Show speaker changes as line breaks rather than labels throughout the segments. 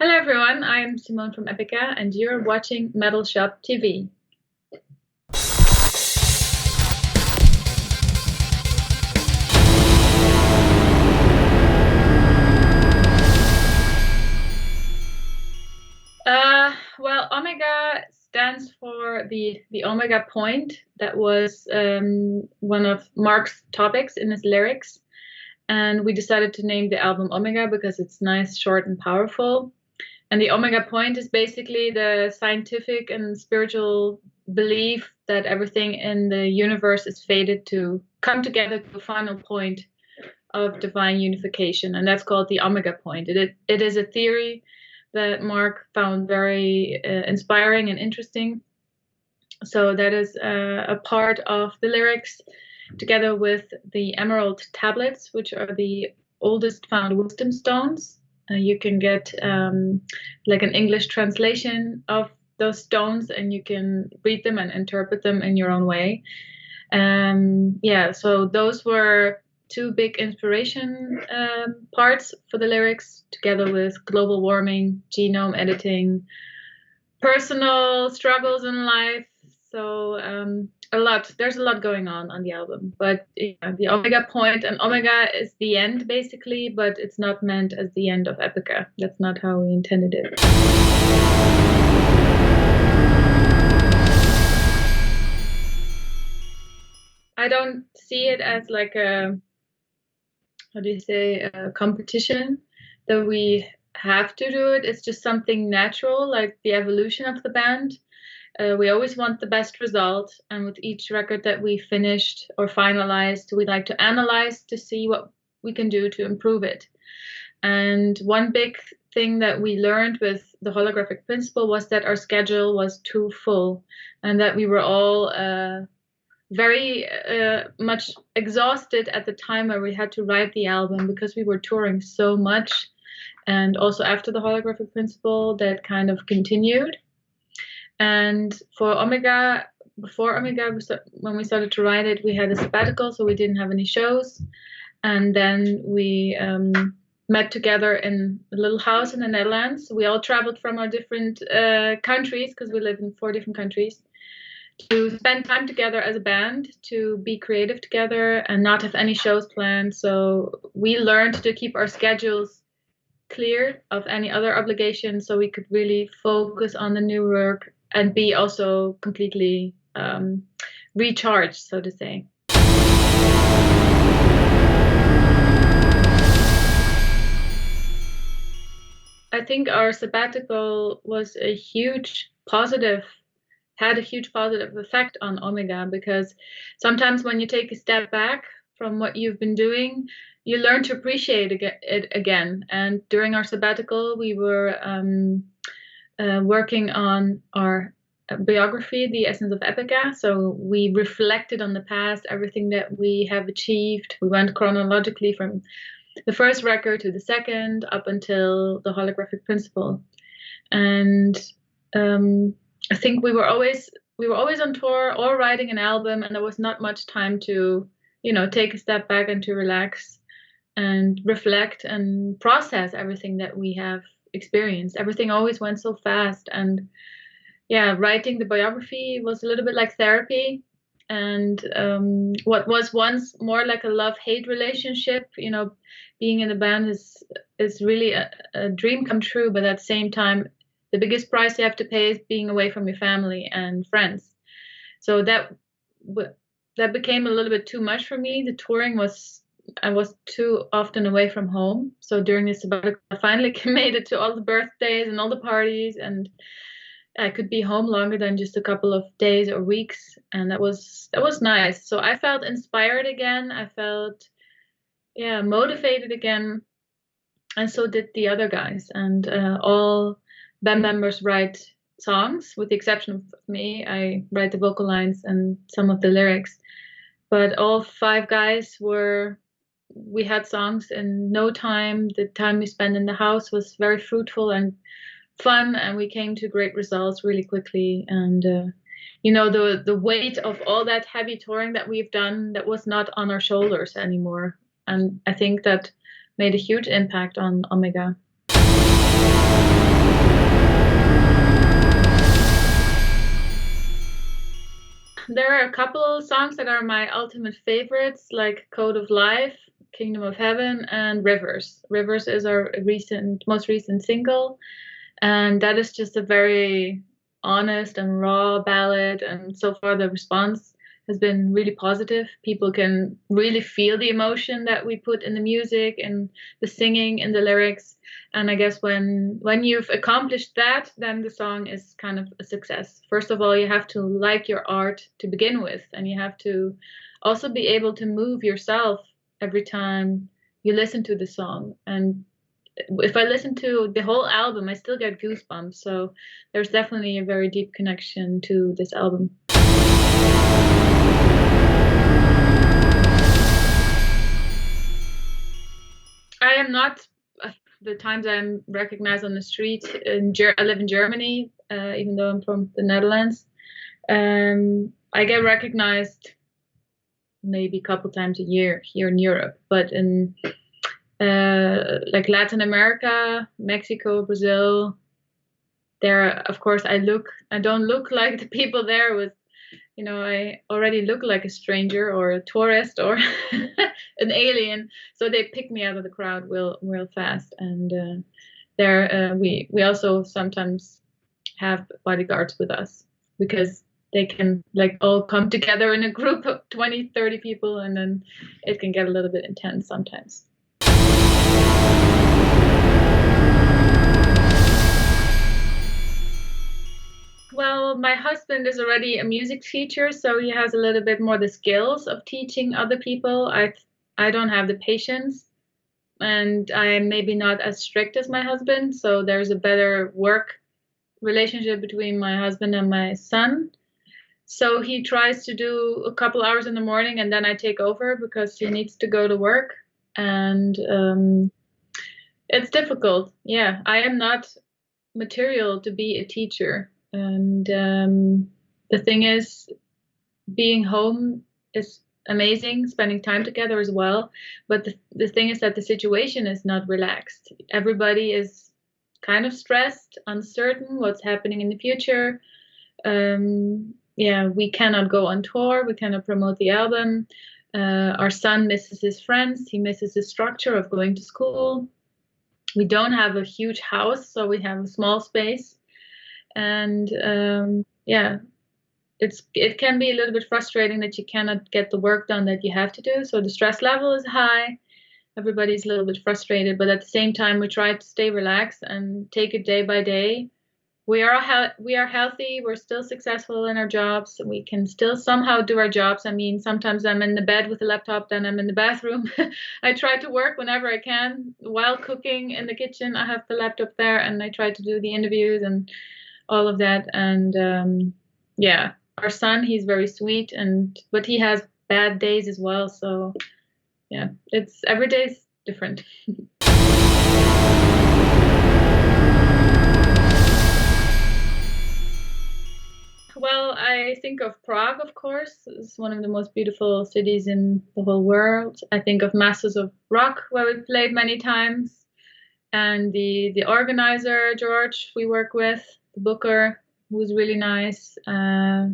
Hello everyone, I'm Simone from Epica and you're watching Metalshop TV. Well, Omega stands for the Omega point. That was one of Mark's topics in his lyrics. And we decided to name the album Omega because it's nice, short, and powerful. And the Omega point is basically the scientific and spiritual belief that everything in the universe is fated to come together to a final point of divine unification. And that's called the Omega point. It is a theory that Mark found very inspiring and interesting. So that is a part of the lyrics, together with the emerald tablets, which are the oldest found wisdom stones. You can get like an English translation of those stones, and you can read them and interpret them in your own way. So those were two big inspiration parts for the lyrics, together with global warming, genome editing, personal struggles in life. So there's a lot going on the album. But the Omega point, and Omega is the end basically, but it's not meant as the end of Epica. That's not how we intended it. I don't see it as like a competition that we have to do it. It's just something natural, like the evolution of the band. We always want the best result, and with each record that we finished or finalized, we like to analyze to see what we can do to improve it. And one big thing that we learned with the holographic principle was that our schedule was too full, and that we were all very much exhausted at the time where we had to write the album, because we were touring so much. And also after the holographic principle, that kind of continued. And for Omega, before Omega, when we started to write it, we had a sabbatical, so we didn't have any shows. And then we met together in a little house in the Netherlands. We all traveled from our different countries, because we live in 4 different countries, to spend time together as a band, to be creative together and not have any shows planned. So we learned to keep our schedules clear of any other obligations, so we could really focus on the new work and be also completely recharged, so to say. I think our sabbatical was had a huge positive effect on Omega, because sometimes when you take a step back from what you've been doing, you learn to appreciate it again. And during our sabbatical, we were working on our biography, The Essence of Epica. So we reflected on the past, everything that we have achieved. We went chronologically from the first record to the second, up until the holographic principle. And I think we were always on tour or writing an album, and there was not much time to, take a step back and to relax and reflect and process everything that we have experienced. Everything always went so fast. And writing the biography was a little bit like therapy. And what was once more like a love-hate relationship, being in a band is really a dream come true. But at the same time, the biggest price you have to pay is being away from your family and friends. So that became a little bit too much for me. The touring I was too often away from home. So during this sabbatical, I finally made it to all the birthdays and all the parties, and I could be home longer than just a couple of days or weeks, and that was nice. So I felt inspired again. I felt motivated again, and so did the other guys. And all band members write songs, with the exception of me. I write the vocal lines and some of the lyrics, but all 5 guys we had songs in no time. The time we spent in the house was very fruitful and fun, and we came to great results really quickly. And the weight of all that heavy touring that we've done, that was not on our shoulders anymore. And I think that made a huge impact on Omega. are a couple songs that are my ultimate favorites, like Code of Life, Kingdom of Heaven, and Rivers. Rivers is our most recent single, and that is just a very honest and raw ballad, and so far the response has been really positive. People can really feel the emotion that we put in the music and the singing and the lyrics. And I guess when you've accomplished that, then the song is kind of a success. First of all, you have to like your art to begin with, and you have to also be able to move yourself every time you listen to the song. And if I listen to the whole album, I still get goosebumps. So there's definitely a very deep connection to this album. I am not, the times I'm recognized on the street, I live in Germany, even though I'm from the Netherlands. I get recognized maybe a couple times a year here in Europe, but in like Latin America, Mexico, Brazil, there, of course, I don't look like the people there with, I already look like a stranger or a tourist or an alien. So they pick me out of the crowd real fast. And there, we also sometimes have bodyguards with us because they can like all come together in a group of 20, 30 people, and then it can get a little bit intense sometimes. Well, my husband is already a music teacher, so he has a little bit more the skills of teaching other people. I don't have the patience, and I am maybe not as strict as my husband, so there's a better work relationship between my husband and my son. So he tries to do a couple hours in the morning, and then I take over because he needs to go to work, and it's difficult. Yeah, I am not material to be a teacher. And the thing is, being home is amazing, spending time together as well. But the thing is that the situation is not relaxed. Everybody is kind of stressed, uncertain what's happening in the future. We cannot go on tour. We cannot promote the album. Our son misses his friends. He misses the structure of going to school. We don't have a huge house, so we have a small space. And it can be a little bit frustrating that you cannot get the work done that you have to do. So the stress level is high. Everybody's a little bit frustrated, but at the same time, we try to stay relaxed and take it day by day. We are healthy. We're still successful in our jobs. We can still somehow do our jobs. I mean, sometimes I'm in the bed with a laptop, then I'm in the bathroom. I try to work whenever I can. While cooking in the kitchen, I have the laptop there, and I try to do the interviews and all of that. And our son, he's very sweet, but he has bad days as well. So yeah, every day's different. Well, I think of Prague, of course. It's one of the most beautiful cities in the whole world. I think of Masters of Rock, where we played many times, and the organizer, George, we work with, the booker, who's really nice. I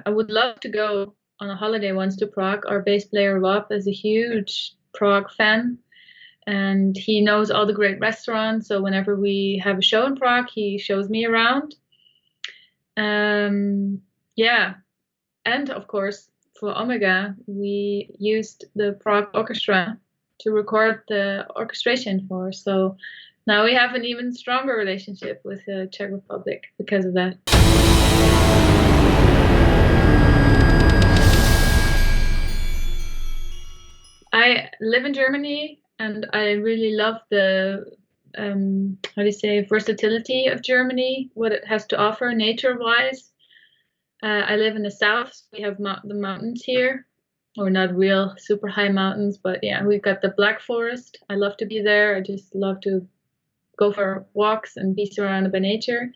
would love to go on a holiday once to Prague. Our bass player, Rob, is a huge Prague fan, and he knows all the great restaurants. So whenever we have a show in Prague, he shows me around. And of course, for Omega, we used the Prague Orchestra to record the orchestration for. So now we have an even stronger relationship with the Czech Republic because of that. I live in Germany, and I really love the versatility of Germany, what it has to offer nature-wise. I live in the south, so we have the mountains here, or not real super high mountains, but yeah, we've got the Black Forest. I love to be there. I just love to go for walks and be surrounded by nature.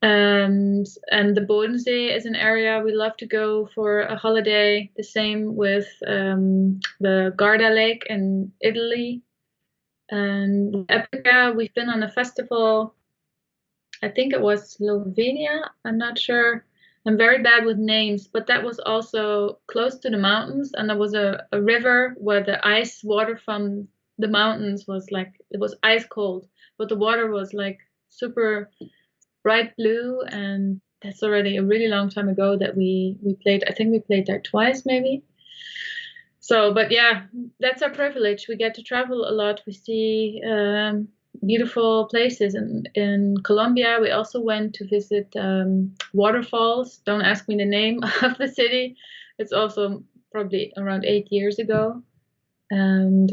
And the Bodensee is an area we love to go for a holiday. The same with the Garda Lake in Italy. And Epica, we've been on a festival I think it was Slovenia. I'm not sure. I'm very bad with names, but that was also close to the mountains, and there was a river where the ice water from the mountains was like, it was ice cold, but the water was like super bright blue, and that's already a really long time ago that we played. I think we played there twice, maybe. So, but yeah, that's our privilege. We get to travel a lot. We see beautiful places. In Colombia, we also went to visit waterfalls. Don't ask me the name of the city. It's also probably around 8 years ago. And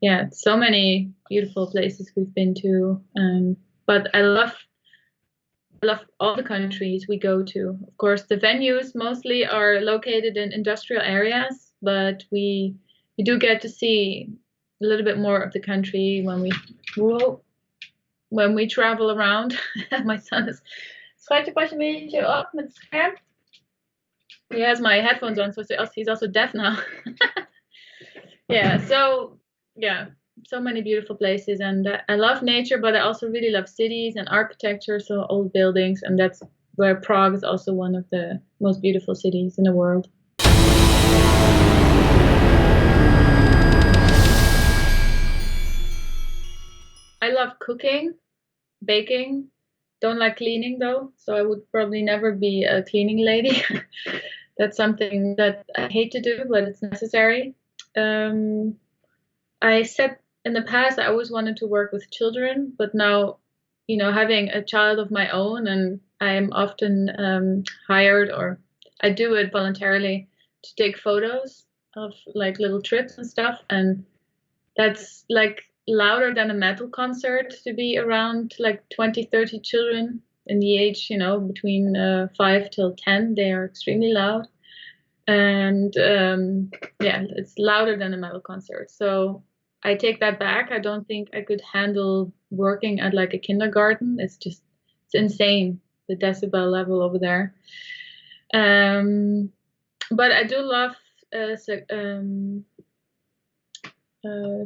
yeah, so many beautiful places we've been to. But I love all the countries we go to. Of course, the venues mostly are located in industrial areas, but we do get to see a little bit more of the country when we travel around. My son is schatje, pas een beetje op met het scherm. He has my headphones on, so he's also deaf now. Yeah, so many beautiful places, and I love nature, but I also really love cities and architecture, so old buildings, and that's where Prague is also one of the most beautiful cities in the world. I love cooking, baking. Don't like cleaning though, so I would probably never be a cleaning lady. That's something that I hate to do, but it's necessary. I said in the past I always wanted to work with children, but now, having a child of my own, and I am often hired, or I do it voluntarily, to take photos of like little trips and stuff, and that's like louder than a metal concert to be around like 20-30 children in the age, between 5 till 10. They are extremely loud, and yeah, it's louder than a metal concert. So I take that back. I don't think I could handle working at like a kindergarten. It's insane, the decibel level over there. But I do love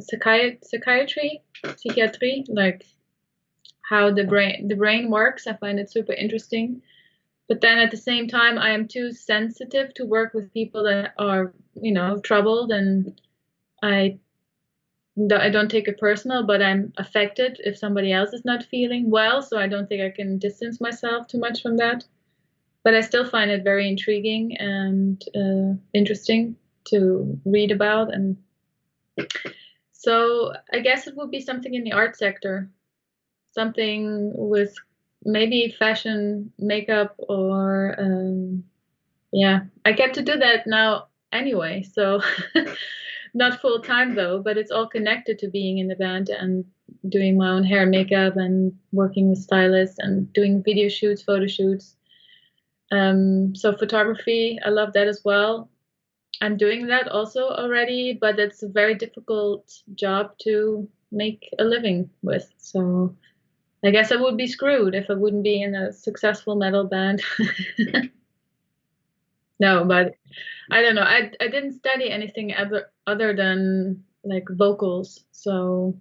psychiatry, like how the brain works. I find it super interesting. But then at the same time, I am too sensitive to work with people that are, troubled, and I don't take it personal, but I'm affected if somebody else is not feeling well. So I don't think I can distance myself too much from that. But I still find it very intriguing and interesting to read about. And so I guess it would be something in the art sector, something with maybe fashion, makeup, or yeah, I get to do that now anyway. So not full time though, but it's all connected to being in the band and doing my own hair and makeup and working with stylists and doing video shoots, photo shoots. So photography, I love that as well. I'm doing that also already, but it's a very difficult job to make a living with. So I guess I would be screwed if I wouldn't be in a successful metal band. No, but I don't know. I didn't study anything other than like vocals. So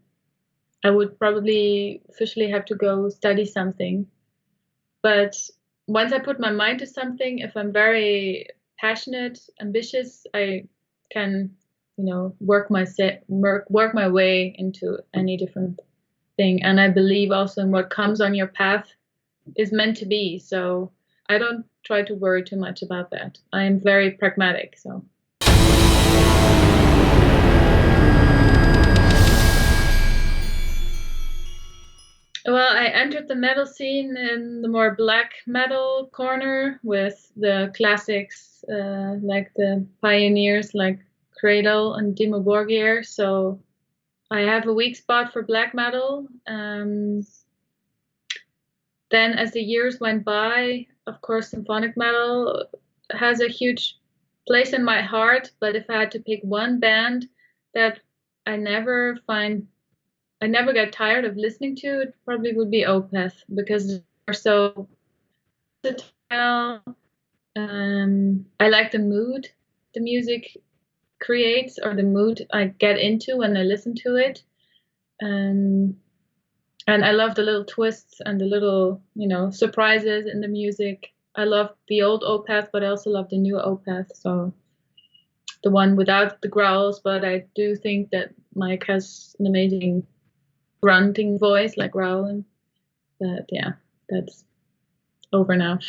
I would probably officially have to go study something. But once I put my mind to something, if I'm very passionate, ambitious, I can, work my way into any different thing. And I believe also in what comes on your path is meant to be. So I don't try to worry too much about that. I am very pragmatic. So. Well, I entered the metal scene in the more black metal corner with the classics, like the pioneers like Cradle and Dimmu Borgir. So I have a weak spot for black metal. Then as the years went by, of course, symphonic metal has a huge place in my heart. But if I had to pick one band that I never get tired of listening to, it probably would be Opeth, because they're so versatile. I like the mood the music creates, or the mood I get into when I listen to it. And I love the little twists and the little, surprises in the music. I love the old Opeth, but I also love the new Opeth. So the one without the growls, but I do think that Mike has an amazing grunting voice, like growling. But yeah, that's over now.